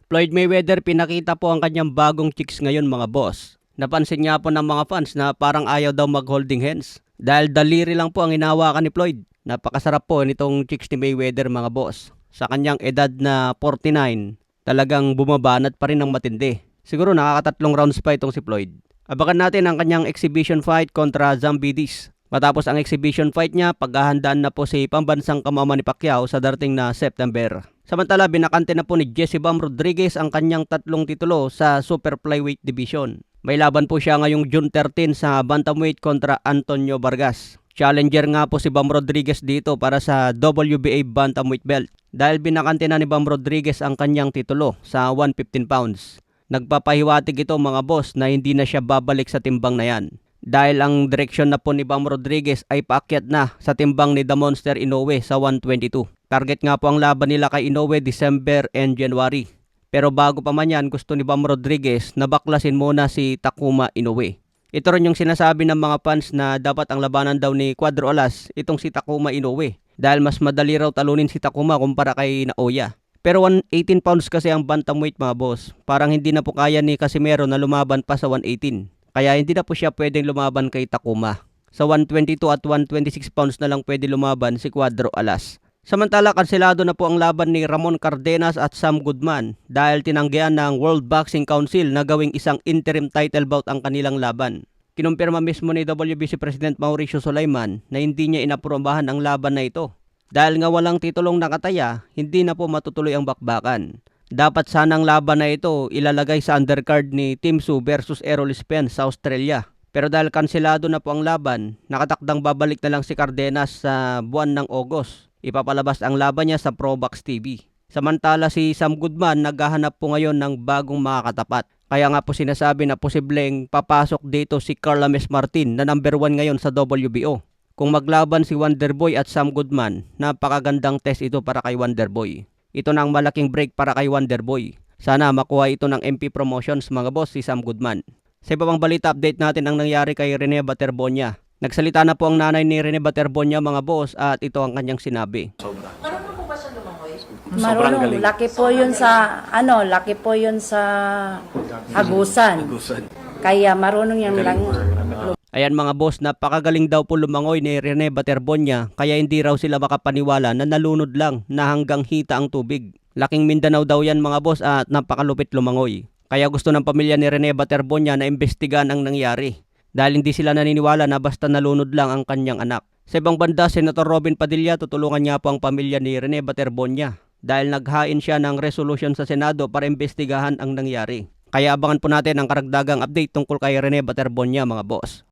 Floyd Mayweather pinakita po ang kanyang bagong chicks ngayon mga boss. Napansin nga po ng mga fans na parang ayaw daw mag-holding hands. Dahil daliri lang po ang hinahawakan ni Floyd. Napakasarap po nitong chicks ni Mayweather mga boss. Sa kanyang edad na 49, talagang bumabanat pa rin ng matindi. Siguro nakakatatlong rounds pa itong si Floyd. Abakan natin ang kanyang exhibition fight kontra Zambidis. Matapos ang exhibition fight niya, paghahandaan na po si pambansang kamama ni Pacquiao sa darating na September. Samantala, binakante na po ni Jesse Bam Rodriguez ang kanyang tatlong titulo sa Super Flyweight Division. May laban po siya ngayong June 13 sa Bantamweight kontra Antonio Vargas. Challenger nga po si Bam Rodriguez dito para sa WBA Bantamweight belt. Dahil binakante na ni Bam Rodriguez ang kanyang titulo sa 115 pounds. Nagpapahiwatig ito mga boss na hindi na siya babalik sa timbang na yan. Dahil ang direksyon na po ni Bam Rodriguez ay paakyat na sa timbang ni The Monster Inoue sa 122. Target nga po ang laban nila kay Inoue December and January. Pero bago pa man yan, gusto ni Bam Rodriguez na baklasin muna si Takuma Inoue. Ito rin yung sinasabi ng mga fans na dapat ang labanan daw ni Cuadro Alas itong si Takuma Inoue. Dahil mas madali raw talunin si Takuma kumpara kay Naoya. Pero 118 pounds kasi ang bantamweight mga boss. Parang hindi na po kaya ni Casimero na lumaban pa sa 118. Kaya hindi na po siya pwedeng lumaban kay Takuma. Sa 122 at 126 pounds na lang pwede lumaban si Cuadro Alas. Samantala, kanselado na po ang laban ni Ramon Cardenas at Sam Goodman dahil tinanggihan ng World Boxing Council na gawing isang interim title bout ang kanilang laban. Kinumpirma mismo ni WBC President Mauricio Sulaiman na hindi niya inaprubahan ang laban na ito. Dahil nga walang titulong nakataya, hindi na po matutuloy ang bakbakan. Dapat sanang laban na ito ilalagay sa undercard ni Tim Tszyu versus Errol Spence sa Australia. Pero dahil kanselado na po ang laban, nakatakdang babalik na lang si Cardenas sa buwan ng August. Ipapalabas ang laban niya sa Probox TV. Samantala si Sam Goodman naghahanap po ngayon ng bagong makakatapat. Kaya nga po sinasabi na posibleng papasok dito si Carl Ames Martin na number 1 ngayon sa WBO. Kung maglaban si Wonderboy at Sam Goodman, napakagandang test ito para kay Wonderboy. Ito na ang malaking break para kay Wonderboy. Sana makuha ito ng MP Promotions mga boss si Sam Goodman. Sa iba pang balita, update natin ang nangyari kay Rene Baterbonia. Nagsalita na po ang nanay ni Rene Baterbonia mga boss at ito ang kanyang sinabi. Marunong po ba siya lumangoy? Marunong, laki po yun sa hagusan. Kaya marunong yung lang. Ayan mga boss, napakagaling daw po lumangoy ni Rene Baterbonia kaya hindi raw sila makapaniwala na nalunod lang na hanggang hita ang tubig. Laking Mindanao daw yan mga boss at napakalupit lumangoy. Kaya gusto ng pamilya ni Rene Baterbonia na imbestigahan ang nangyari. Dahil hindi sila naniniwala na basta nalunod lang ang kanyang anak. Sa ibang banda, Senator Robin Padilla tutulungan niya po ang pamilya ni Rene Baterbonia. Dahil naghain siya ng resolution sa Senado para imbestigahan ang nangyari. Kaya abangan po natin ang karagdagang update tungkol kay Rene Baterbonia mga boss.